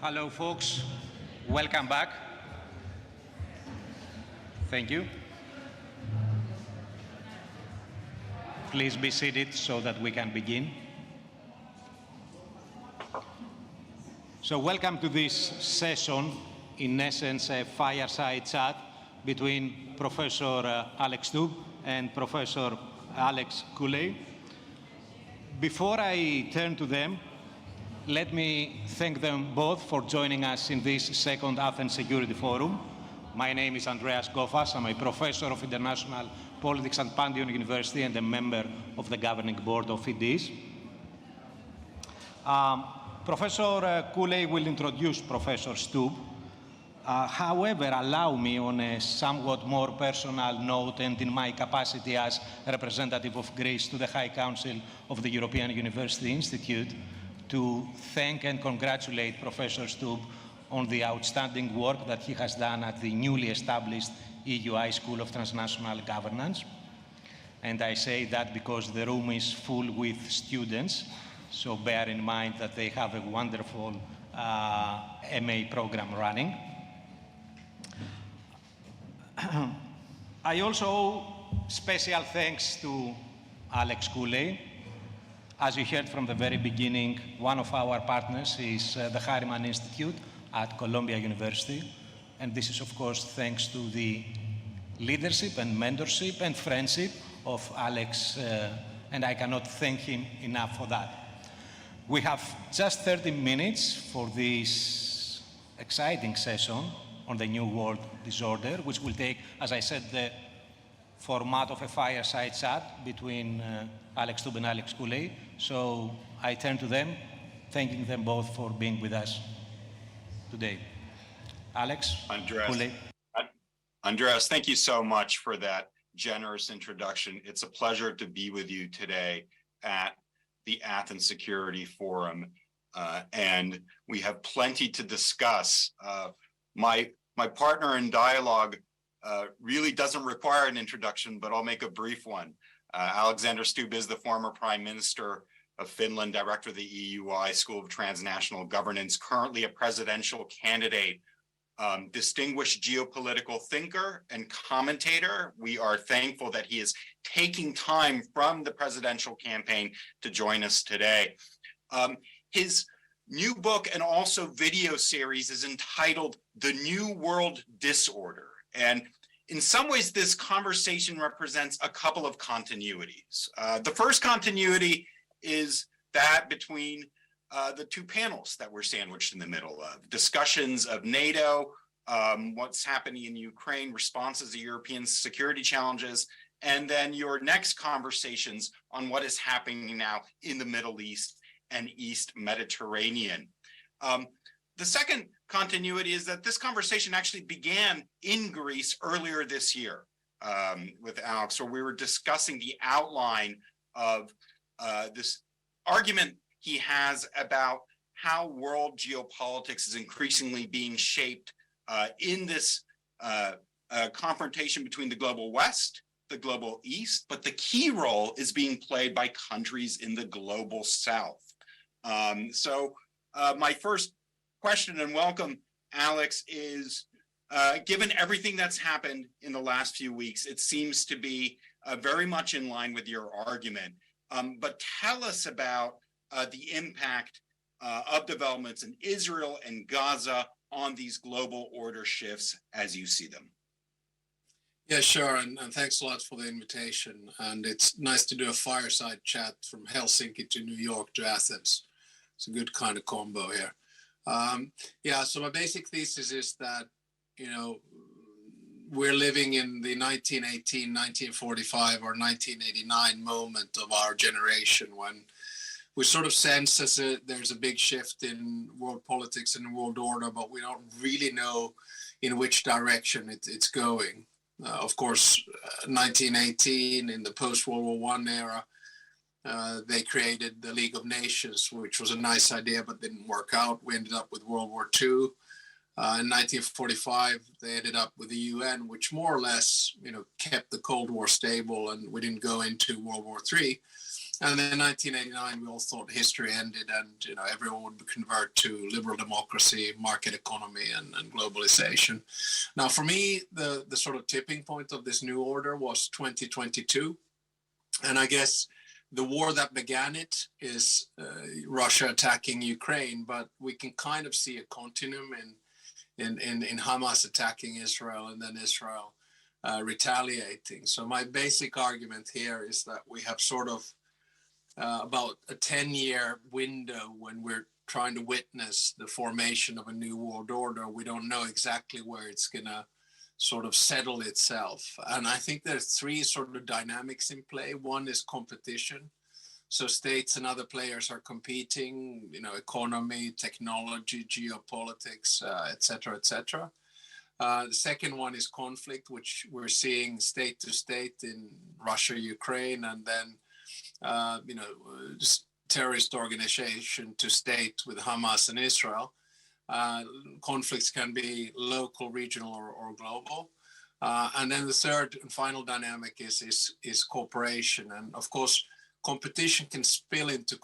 Hello, folks. Welcome back. Thank you. Please be seated so that we can begin. So welcome to this session, in essence a fireside chat between Professor Alex Stubb and Professor Alex Cooley. Before I turn to them, let me thank them both for joining us in this second Athens Security Forum. My name is Andreas Gofas. I'm a professor of international politics at Pantheon University and a member of the governing board of IDES. Professor Cooley will introduce Professor Stubb. However, allow me on a somewhat more personal note and in my capacity as representative of Greece to the High Council of the European University Institute to thank and congratulate Professor Stubb on the outstanding work that he has done at the newly established EU High School of Transnational Governance. And I say that because the room is full with students, so bear in mind that they have a wonderful MA program running. I also owe special thanks to Alex Cooley. As you heard from the very beginning, one of our partners is the Harriman Institute at Columbia University. And this is, of course, thanks to the leadership and mentorship and friendship of Alex, and I cannot thank him enough for that. We have just 30 minutes for this exciting session on the New World Disorder, which will take, as I said, the format of a fireside chat between Alex Stubb and Alex Cooley. So I turn to them, thanking them both for being with us today. Alex, Cooley. Andreas, thank you so much for that generous introduction. It's a pleasure to be with you today at the Athens Security Forum, and we have plenty to discuss. My partner in dialogue really doesn't require an introduction, but I'll make a brief one. Alexander Stubb is the former Prime Minister of Finland, Director of the EU High School of Transnational Governance, currently a presidential candidate, distinguished geopolitical thinker and commentator. We are thankful that he is taking time from the presidential campaign to join us today. His new book and also video series is entitled The New World Disorder. And in some ways, this conversation represents a couple of continuities. The first continuity is that between the two panels that we're sandwiched in the middle of, discussions of NATO, what's happening in Ukraine, responses to European security challenges, and then your next conversations on what is happening now in the Middle East and East Mediterranean. The second continuity is that this conversation actually began in Greece earlier this year with Alex, where we were discussing the outline of this argument he has about how world geopolitics is increasingly being shaped in this confrontation between the global West, the global East, but the key role is being played by countries in the global South. So my first question, and welcome, Alex, is given everything that's happened in the last few weeks, it seems to be very much in line with your argument. But tell us about the impact of developments in Israel and Gaza on these global order shifts as you see them. Yeah, sure, and thanks a lot for the invitation. And it's nice to do a fireside chat from Helsinki to New York to Athens. It's a good kind of combo here. Yeah, so my basic thesis is that, you know, we're living in the 1918, 1945 or 1989 moment of our generation when we sort of sense there's a big shift in world politics and world order, but we don't really know in which direction it's going. Of course, 1918 in the post-World War I era, they created the League of Nations, which was a nice idea, but didn't work out. We ended up with World War II. In 1945, they ended up with the UN, which more or less, you know, kept the Cold War stable, and we didn't go into World War III. And then in 1989, we all thought history ended and, everyone would convert to liberal democracy, market economy, and globalization. Now, for me, the sort of tipping point of this new order was 2022. And I guess the war that began it is Russia attacking Ukraine, but we can kind of see a continuum in Hamas attacking Israel and then Israel retaliating. So my basic argument here is that we have sort of about a 10-year window when we're trying to witness the formation of a new world order. We don't know exactly where it's going to sort of settle itself. And I think there's three sort of dynamics in play. One is competition. So states and other players are competing, economy, technology, geopolitics, et cetera, et cetera. The second one is conflict, which we're seeing state to state in Russia, Ukraine, and then terrorist organization to state with Hamas and Israel. Conflicts can be local, regional, or global. And then the third and final dynamic is cooperation. And of course, competition can spill into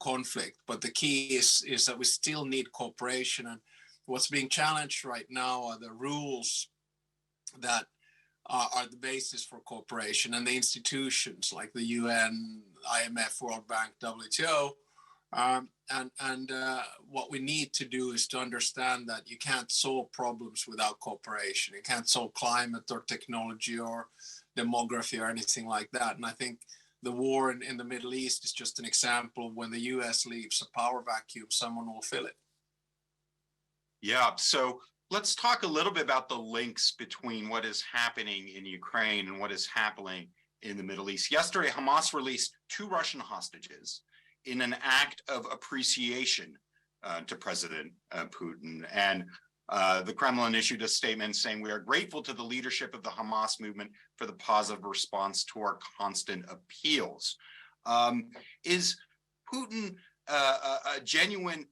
conflict, but the key is that we still need cooperation. And what's being challenged right now are the rules that are the basis for cooperation, and the institutions like the UN, IMF, World Bank, WTO. And what we need to do is to understand that you can't solve problems without cooperation. You can't solve climate or technology or demography or anything like that. And I think the war in the Middle East is just an example of when the US leaves a power vacuum, someone will fill it. Yeah, so let's talk a little bit about the links between what is happening in Ukraine and what is happening in the Middle East. Yesterday, Hamas released 2 Russian hostages in an act of appreciation to President Putin. And the Kremlin issued a statement saying, "We are grateful to the leadership of the Hamas movement for the positive response to our constant appeals." Is Putin a genuine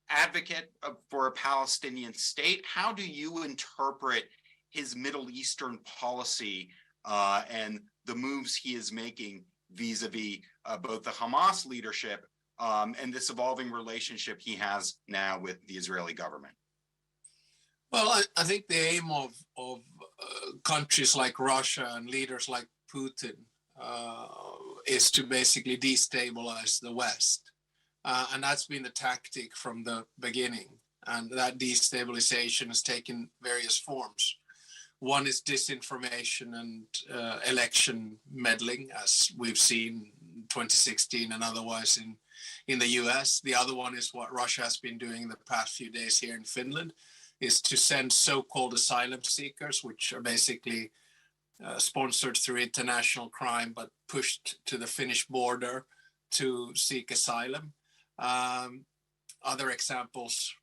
advocate for a Palestinian state? How do you interpret his Middle Eastern policy and the moves he is making vis-a-vis both the Hamas leadership and this evolving relationship he has now with the Israeli government? Well, I think the aim of countries like Russia and leaders like Putin is to basically destabilize the West. And that's been the tactic from the beginning. And that destabilization has taken various forms. One is disinformation and election meddling, as we've seen in 2016 and otherwise in the US. The other one is what Russia has been doing in the past few days here in Finland, is to send so-called asylum seekers, which are basically sponsored through international crime, but pushed to the Finnish border to seek asylum. Other examples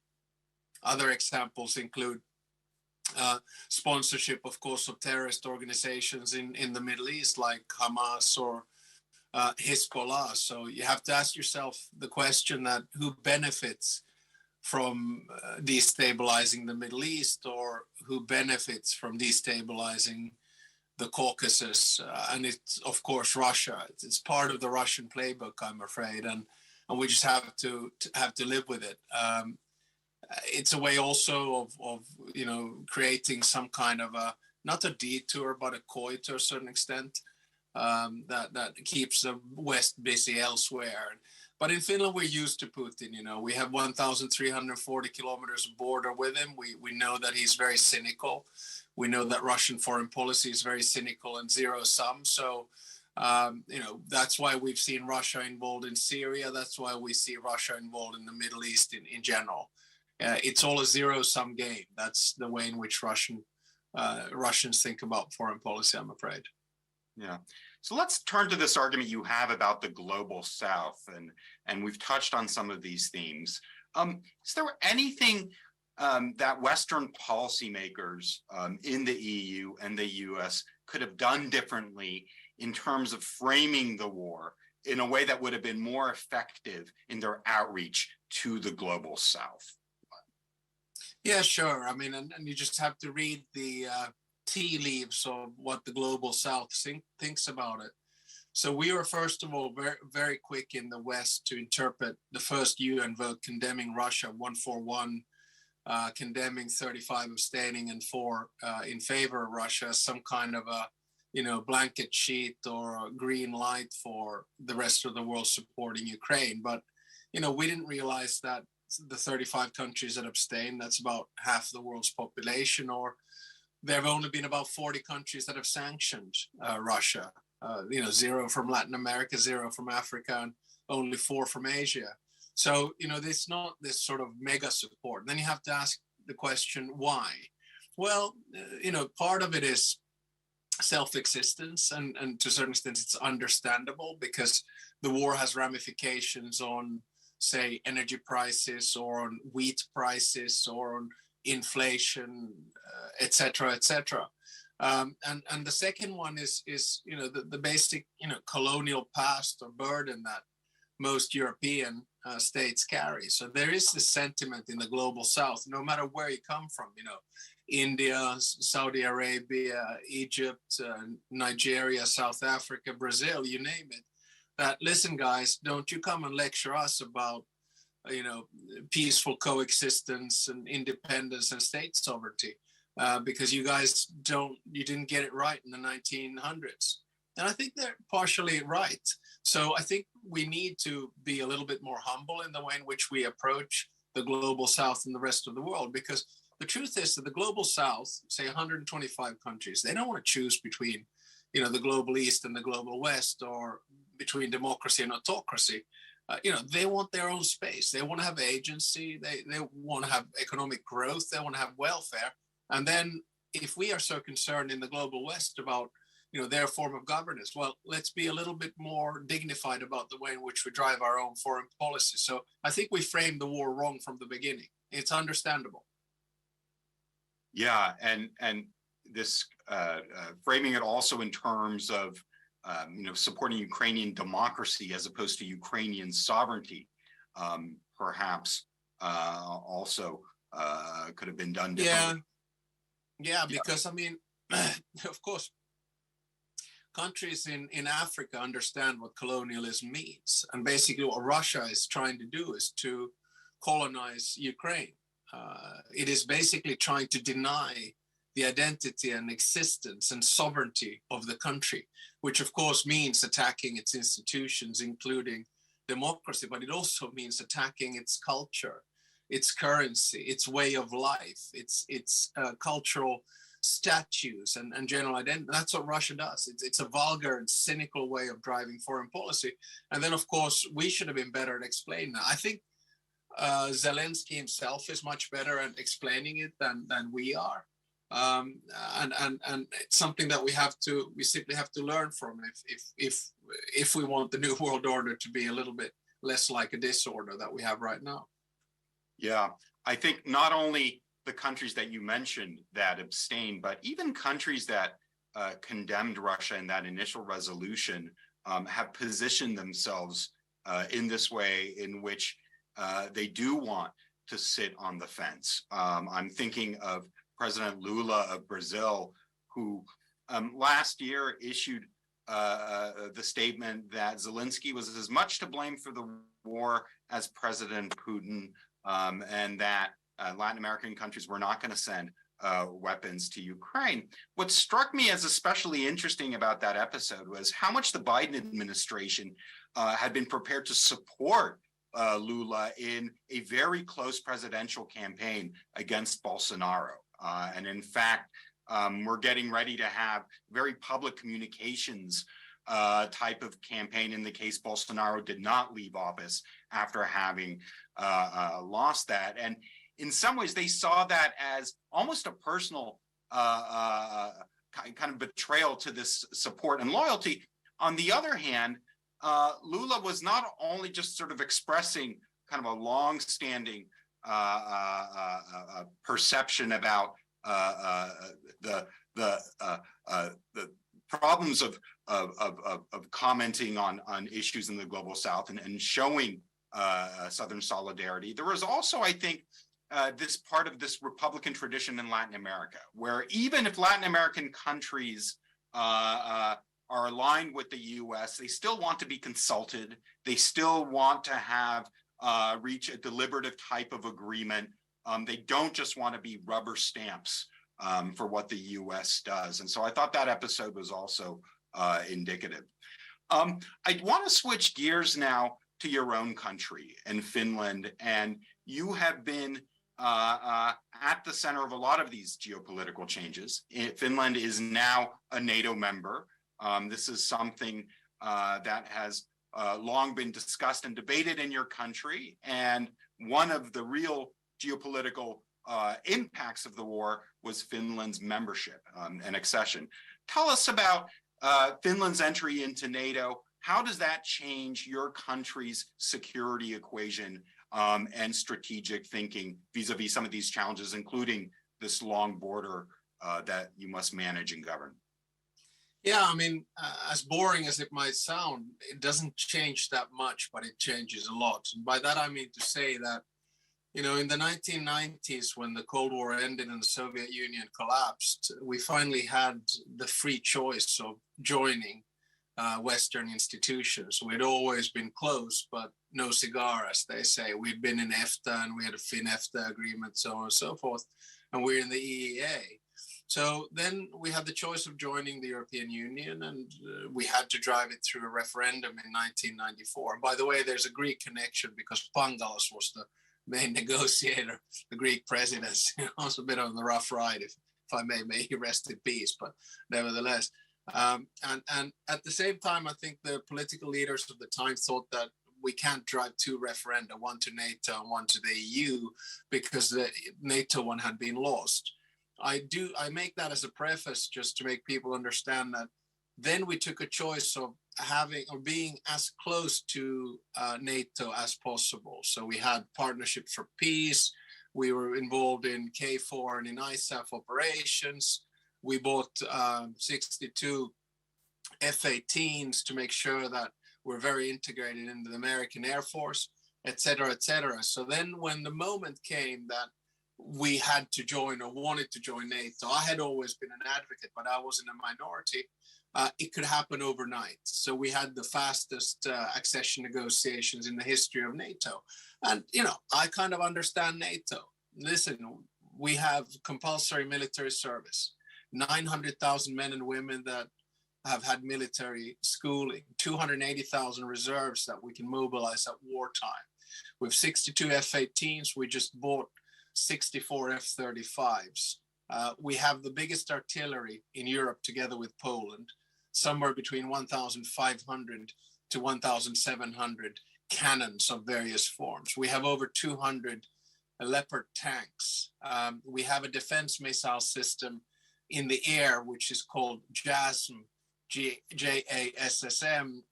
include sponsorship, of course, of terrorist organizations in the Middle East, like Hamas or Hezbollah. So you have to ask yourself the question that who benefits from destabilizing the Middle East, or who benefits from destabilizing the Caucasus? And it's, of course, Russia. It's part of the Russian playbook, I'm afraid, and we just have to live with it. It's a way also of creating some kind of not a detour, but a coy to a certain extent, that keeps the West busy elsewhere. But in Finland, we're used to Putin. We have 1,340 kilometers of border with him. We know that he's very cynical. We know that Russian foreign policy is very cynical and zero-sum. So, that's why we've seen Russia involved in Syria. That's why we see Russia involved in the Middle East in general. It's all a zero-sum game. That's the way in which Russians think about foreign policy, I'm afraid. Yeah. So let's turn to this argument you have about the global South, and we've touched on some of these themes. Is there anything that Western policymakers in the EU and the US could have done differently in terms of framing the war in a way that would have been more effective in their outreach to the global South? Yeah, sure. I mean, and you just have to read the tea leaves of what the global South thinks about it. So we were, first of all, very, very quick in the West to interpret the first UN vote condemning Russia, 141, condemning, 35 abstaining, and 4 in favor of Russia as some kind of a, blanket sheet or a green light for the rest of the world supporting Ukraine. But, we didn't realize that the 35 countries that abstained, that's about half the world's population, or there have only been about 40 countries that have sanctioned Russia. 0 from Latin America, 0 from Africa, and only 4 from Asia. So, it's not this sort of mega support. And then you have to ask the question, why? Well, part of it is self-existence, and to a certain extent it's understandable because the war has ramifications on, say, energy prices or on wheat prices or on inflation, et cetera, et cetera. And the second one is the basic colonial past or burden that most European states carry. So there is this sentiment in the global South, no matter where you come from, India, Saudi Arabia, Egypt, Nigeria, South Africa, Brazil, you name it, that, listen, guys, don't you come and lecture us about peaceful coexistence and independence and state sovereignty. Because you guys didn't get it right in the 1900s. And I think they're partially right. So I think we need to be a little bit more humble in the way in which we approach the global South and the rest of the world, because the truth is that the global South, say 125 countries, they don't want to choose between, the global East and the global West, or between democracy and autocracy. They want their own space. They want to have agency. They want to have economic growth. They want to have welfare. And then if we are so concerned in the global West about, their form of governance, well, let's be a little bit more dignified about the way in which we drive our own foreign policy. So I think we framed the war wrong from the beginning. It's understandable. Yeah, and this framing it also in terms of, supporting Ukrainian democracy as opposed to Ukrainian sovereignty, perhaps also could have been done differently. Yeah, because of course, countries in Africa understand what colonialism means. And basically what Russia is trying to do is to colonize Ukraine. It is basically trying to deny the identity and existence and sovereignty of the country, which of course means attacking its institutions, including democracy, but it also means attacking its culture, its currency, its way of life, its cultural statues and general identity. That's what Russia does. It's a vulgar and cynical way of driving foreign policy. And then, of course, we should have been better at explaining that. I think Zelensky himself is much better at explaining it than we are. And it's something that we simply have to learn from if we want the new world order to be a little bit less like a disorder that we have right now. Yeah, I think not only the countries that you mentioned that abstained, but even countries that condemned Russia in that initial resolution have positioned themselves in this way in which they do want to sit on the fence. I'm thinking of President Lula of Brazil, who last year issued the statement that Zelensky was as much to blame for the war as President Putin, and that Latin American countries were not going to send weapons to Ukraine. What struck me as especially interesting about that episode was how much the Biden administration had been prepared to support Lula in a very close presidential campaign against Bolsonaro. And in fact, we're getting ready to have very public communications type of campaign in the case Bolsonaro did not leave office after having lost that. And in some ways, they saw that as almost a personal kind of betrayal to this support and loyalty. On the other hand, Lula was not only just sort of expressing kind of a long-standing perception about the problems of commenting on issues in the global South and showing Southern solidarity. There was also, I think, this part of this Republican tradition in Latin America, where even if Latin American countries are aligned with the US. They still want to be consulted. They still want to have reach a deliberative type of agreement. They don't just want to be rubber stamps for what the US does. And so I thought that episode was also indicative. I want to switch gears now to your own country in Finland. And you have been at the center of a lot of these geopolitical changes. Finland is now a NATO member. This is something that has long been discussed and debated in your country. And one of the real geopolitical impacts of the war was Finland's membership and accession. Tell us about Finland's entry into NATO. How does that change your country's security equation and strategic thinking vis-a-vis some of these challenges, including this long border that you must manage and govern? Yeah, I mean, as boring as it might sound, it doesn't change that much, but it changes a lot. And by that, I mean to say that, you know, in the 1990s, when the Cold War ended and the Soviet Union collapsed, we finally had the free choice of joining Western institutions. We'd always been close, but no cigar, as they say. We'd been in EFTA and we had a Fin-EFTA agreement, so on and so forth, and we're in the EEA. So then we had the choice of joining the European Union, and we had to drive it through a referendum in 1994. And by the way, there's a Greek connection because Pangalos was the main negotiator, the Greek president. It was a bit of a rough ride, if I may he rest in peace, but nevertheless. And at the same time, I think the political leaders of the time thought that we can't drive two referenda, one to NATO and one to the EU, because the NATO one had been lost. I make that as a preface just to make people understand that then we took a choice of having or being as close to NATO as possible. So we had Partnership for Peace. We were involved in KFOR and in ISAF operations. We bought 62 F-18s to make sure that we're very integrated into the American Air Force, et cetera, et cetera. So then when the moment came that we had to join or wanted to join NATO, I had always been an advocate, but I was in a minority. It could happen overnight. So we had the fastest accession negotiations in the history of NATO. And, you know, I kind of understand NATO. Listen, we have compulsory military service, 900,000 men and women that have had military schooling, 280,000 reserves that we can mobilize at wartime. We have 62 F-18s. We just bought 64 F-35s. We have the biggest artillery in Europe together with Poland, somewhere between 1,500 to 1,700 cannons of various forms. We have over 200 Leopard tanks. We have a defense missile system in the air, which is called JASSM, JASSM,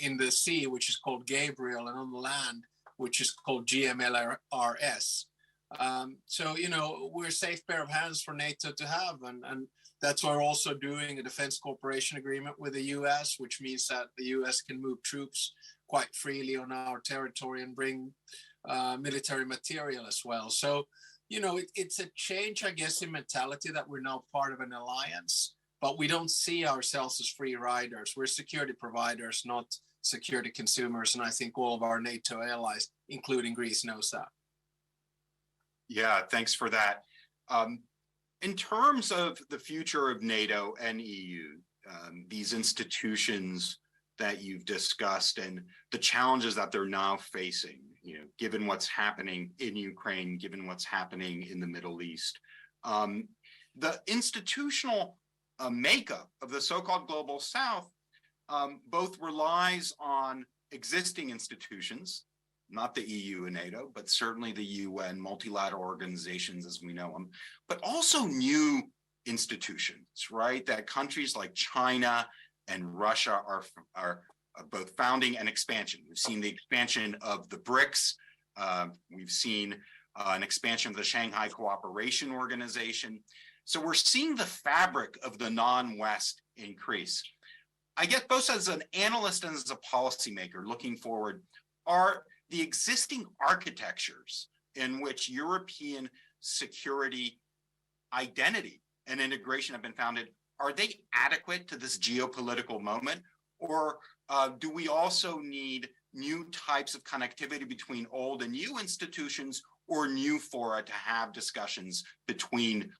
in the sea, which is called Gabriel, and on the land, which is called GMLRS. So, you know, we're a safe pair of hands for NATO to have. And that's why we're also doing a defense cooperation agreement with the US, which means that the US can move troops quite freely on our territory and bring military material as well. So, you know, it's a change, I guess, in mentality that we're now part of an alliance, but we don't see ourselves as free riders. We're security providers, not security consumers. And I think all of our NATO allies, including Greece, knows that. Yeah, thanks for that. In terms of the future of NATO and EU, these institutions that you've discussed and the challenges that they're now facing, you know, given what's happening in Ukraine, given what's happening in the Middle East, the institutional makeup of the so-called Global South both relies on existing institutions, not the EU and NATO, but certainly the UN, multilateral organizations as we know them, but also new institutions, right? That countries like China and Russia are both founding and expansion. We've seen the expansion of the BRICS. We've seen an expansion of the Shanghai Cooperation Organization. So we're seeing the fabric of the non-West increase. I get both as an analyst and as a policymaker looking forward, are the existing architectures in which European security identity and integration have been founded, are they adequate to this geopolitical moment? Or do we also need new types of connectivity between old and new institutions, or new fora to have discussions between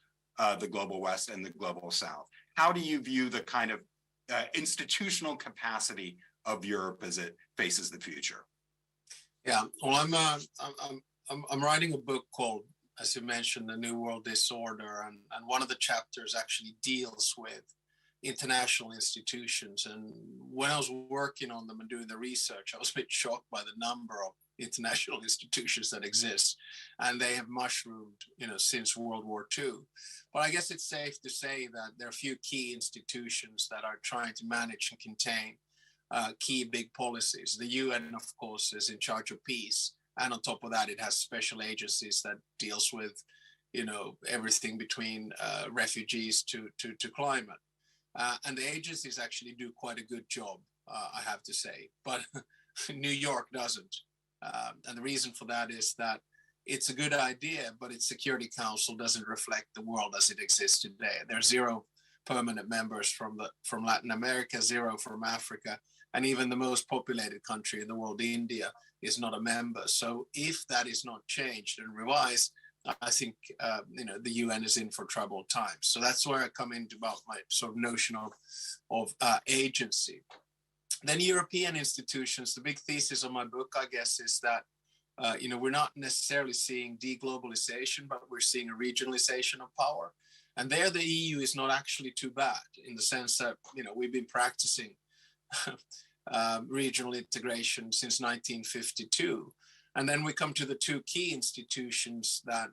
the global West and the global South? How do you view the kind of institutional capacity of Europe as it faces the future? Yeah, well, I'm writing a book called, as you mentioned, The New World Disorder, and one of the chapters actually deals with international institutions. And when I was working on them and doing the research, I was a bit shocked by the number of international institutions that exist, and they have mushroomed, since World War II. But I guess it's safe to say that there are a few key institutions that are trying to manage and contain key big policies. The UN, of course, is in charge of peace, and on top of that, it has special agencies that deals with, everything between refugees to climate. And the agencies actually do quite a good job, I have to say, but New York doesn't. And the reason for that is that it's a good idea, but its Security Council doesn't reflect the world as it exists today. There's 0 permanent members from Latin America, 0 from Africa, and even the most populated country in the world, India, is not a member. So if that is not changed and revised, I think the UN is in for troubled times. So that's where I come into about my sort of notion of agency. Then European institutions, the big thesis of my book, I guess, is that we're not necessarily seeing deglobalization, but we're seeing a regionalization of power. And there the EU is not actually too bad, in the sense that, we've been practicing regional integration since 1952. And then we come to the 2 key institutions that,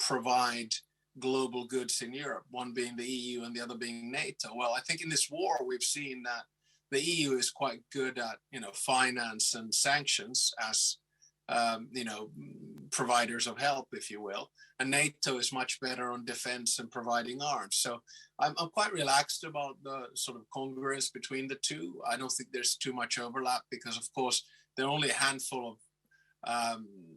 provide global goods in Europe, one being the EU and the other being NATO. Well, I think in this war, we've seen that the EU is quite good at, finance and sanctions as, providers of help, if you will. And NATO is much better on defense and providing arms. So I'm quite relaxed about the sort of congruence between the 2. I don't think there's too much overlap because, of course, there are only a handful of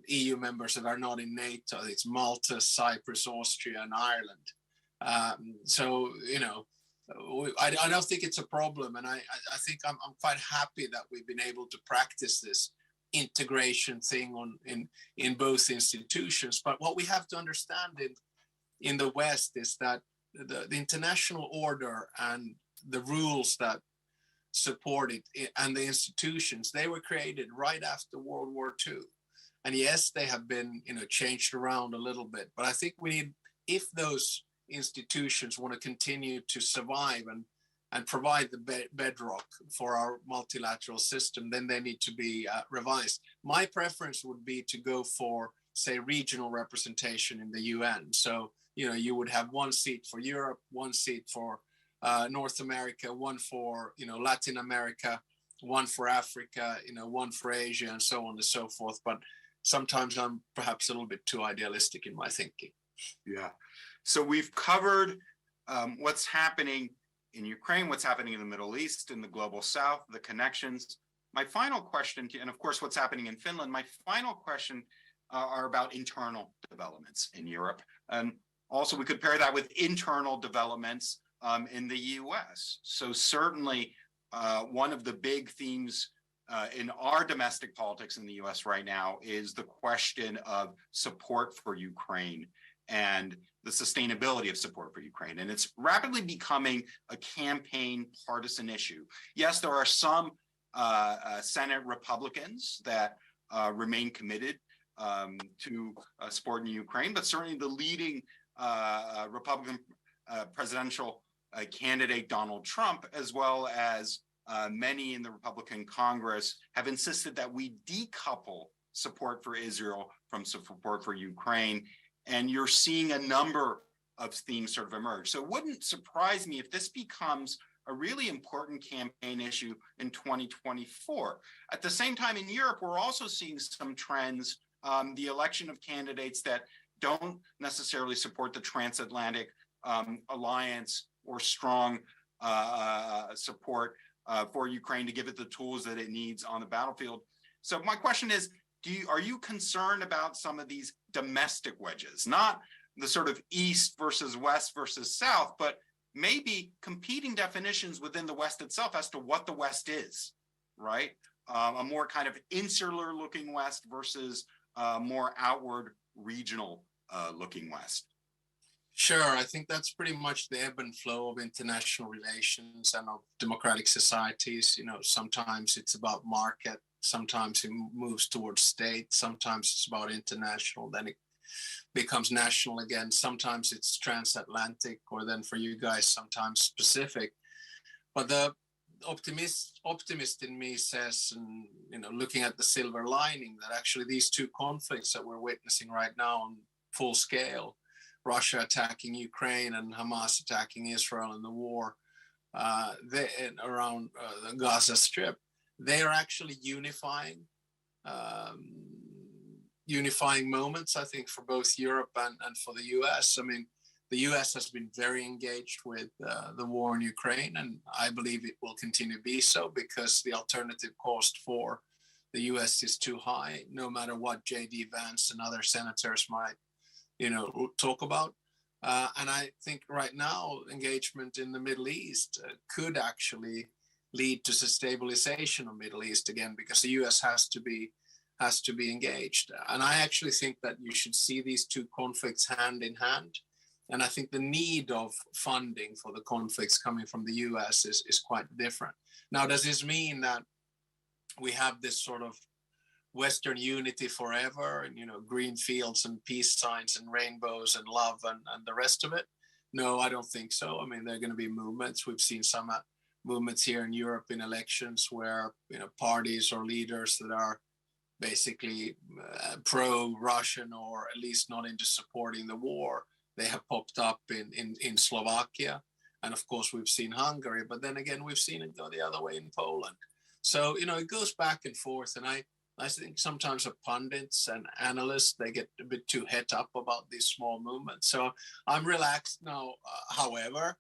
EU members that are not in NATO. It's Malta, Cyprus, Austria, and Ireland. I don't think it's a problem. And I think I'm quite happy that we've been able to practice this integration thing in both institutions. But what we have to understand in the West is that the international order and the rules that support it and the institutions, they were created right after World War II. And yes, they have been, changed around a little bit. But I think we need, if those institutions want to continue to survive and provide the bedrock for our multilateral system, then they need to be revised. My preference would be to go for, say, regional representation in the UN. So, you would have 1 seat for Europe, 1 seat for North America, 1 for, Latin America, 1 for Africa, 1 for Asia, and so on and so forth. But sometimes I'm perhaps a little bit too idealistic in my thinking. Yeah. So we've covered what's happening in Ukraine, what's happening in the Middle East, in the global South, the connections. My final question, and of course, what's happening in Finland, my final question are about internal developments in Europe. And also we could pair that with internal developments in the US. So certainly one of the big themes in our domestic politics in the US right now is the question of support for Ukraine and the sustainability of support for Ukraine. And it's rapidly becoming a campaign partisan issue. Yes, there are some Senate Republicans that remain committed to supporting Ukraine, but certainly the leading Republican presidential candidate, Donald Trump, as well as many in the Republican Congress, have insisted that we decouple support for Israel from support for Ukraine. And you're seeing a number of themes sort of emerge. So it wouldn't surprise me if this becomes a really important campaign issue in 2024. At the same time, in Europe, we're also seeing some trends, the election of candidates that don't necessarily support the transatlantic alliance or strong support for Ukraine to give it the tools that it needs on the battlefield. So my question is, are you concerned about some of these domestic wedges, not the sort of East versus West versus South, but maybe competing definitions within the West itself as to what the West is, right? A more kind of insular looking West versus more outward regional looking West. Sure, I think that's pretty much the ebb and flow of international relations and of democratic societies. You know, sometimes it's about market, sometimes it moves towards state, sometimes it's about international, then it becomes national again. Sometimes it's transatlantic, or then for you guys, sometimes Pacific. But the optimist in me says, and you know, looking at the silver lining, that actually these two conflicts that we're witnessing right now on full scale, Russia attacking Ukraine and Hamas attacking Israel in the war around the Gaza Strip, they are actually unifying moments, I think, for both Europe and for the US. I mean, the US has been very engaged with the war in Ukraine, and I believe it will continue to be so because the alternative cost for the US is too high, no matter what J.D. Vance and other senators might, you know, talk about. And I think right now engagement in the Middle East could actually lead to stabilization of Middle East again, because the US has to be engaged. And I actually think that you should see these two conflicts hand in hand. And I think the need of funding for the conflicts coming from the US is quite different. Now, does this mean that we have this sort of Western unity forever, and you know, green fields and peace signs and rainbows and love and the rest of it? No, I don't think so. I mean, there are going to be movements. We've seen some movements here in Europe in elections where, you know, parties or leaders that are basically pro-Russian or at least not into supporting the war, they have popped up in Slovakia. And of course, we've seen Hungary, but then again, we've seen it go the other way in Poland. So, you know, it goes back and forth. And I think sometimes the pundits and analysts, they get a bit too het up about these small movements. So I'm relaxed now. However,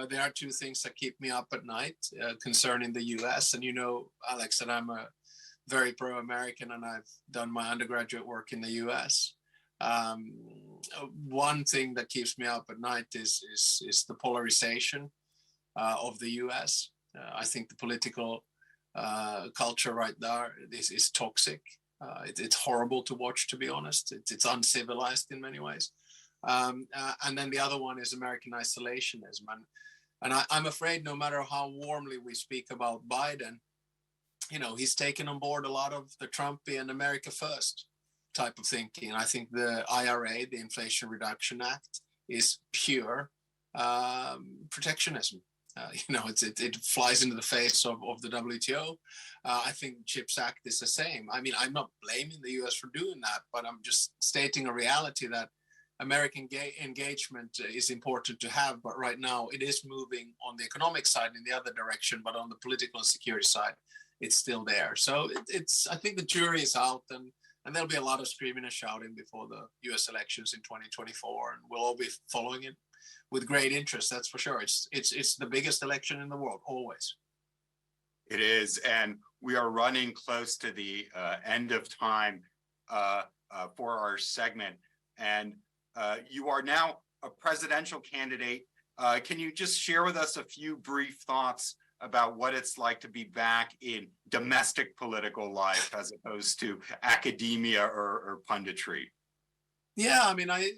there are two things that keep me up at night concerning the US. And you know, Alex, that I'm a very pro-American and I've done my undergraduate work in the US. One thing that keeps me up at night is the polarization of the US. I think the political culture right there is toxic. It's horrible to watch, to be honest. It's uncivilized in many ways. And then the other one is American isolationism. And I'm afraid no matter how warmly we speak about Biden, you know, he's taken on board a lot of the Trumpian America First type of thinking. I think the IRA, the Inflation Reduction Act, is pure protectionism. You know, it flies into the face of the WTO. I think CHIPS Act is the same. I mean, I'm not blaming the US for doing that, but I'm just stating a reality that American engagement is important to have, but right now it is moving on the economic side in the other direction, but on the political and security side, it's still there. So I think the jury is out, and there'll be a lot of screaming and shouting before the US elections in 2024, and we'll all be following it with great interest, that's for sure. It's the biggest election in the world, always. It is, and we are running close to the end of time for our segment. And you are now a presidential candidate. Can you just share with us a few brief thoughts about what it's like to be back in domestic political life as opposed to academia or punditry? Yeah, I mean, I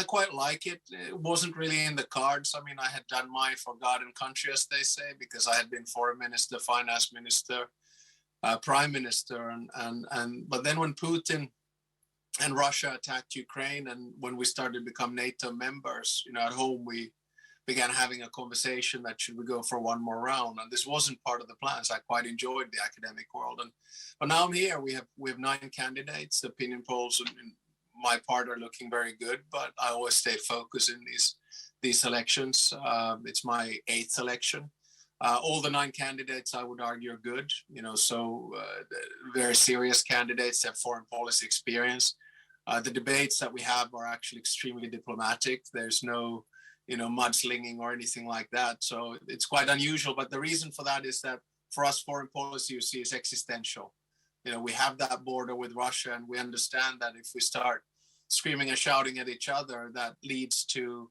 quite like it. It wasn't really in the cards. I mean, I had done my for God and country, as they say, because I had been foreign minister, finance minister, prime minister, but then when Putin and Russia attacked Ukraine, and when we started to become NATO members, you know, at home we began having a conversation that should we go for one more round, and this wasn't part of the plans. I quite enjoyed the academic world, but now I'm here. We have 9 candidates. The opinion polls in my part are looking very good, but I always stay focused in these elections. It's my 8th election. All the 9 candidates, I would argue, are good. You know, so very serious candidates have foreign policy experience. The debates that we have are actually extremely diplomatic. There's no, you know, mudslinging or anything like that. So it's quite unusual. But the reason for that is that for us, foreign policy, you see, is existential. You know, we have that border with Russia, and we understand that if we start screaming and shouting at each other, that leads to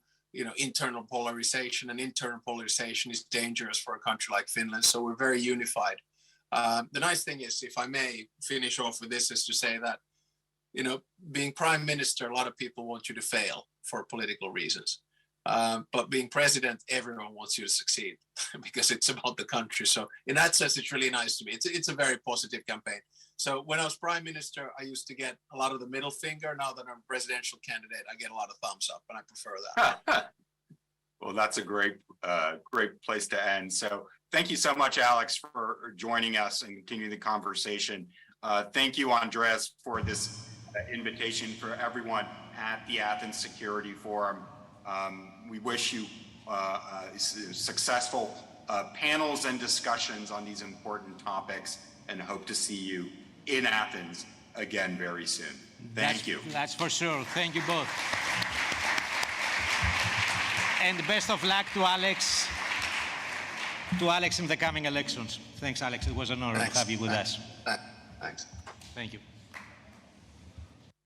internal polarization, and internal polarization is dangerous for a country like Finland. So we're very unified. The nice thing is, if I may finish off with this, is to say that, being prime minister, a lot of people want you to fail for political reasons. But being president, everyone wants you to succeed because it's about the country. So in that sense, it's really nice to me. It's a very positive campaign. So when I was prime minister, I used to get a lot of the middle finger. Now that I'm a presidential candidate, I get a lot of thumbs up, and I prefer that. Well, that's a great place to end. So thank you so much, Alex, for joining us and continuing the conversation. Thank you, Andreas, for this invitation for everyone at the Athens Security Forum. We wish you successful panels and discussions on these important topics, and hope to see you in Athens again very soon. Thank you. That's for sure. Thank you both. And best of luck to Alex in the coming elections. Thanks, Alex. It was an honor to have you with us. Thanks. Thank you.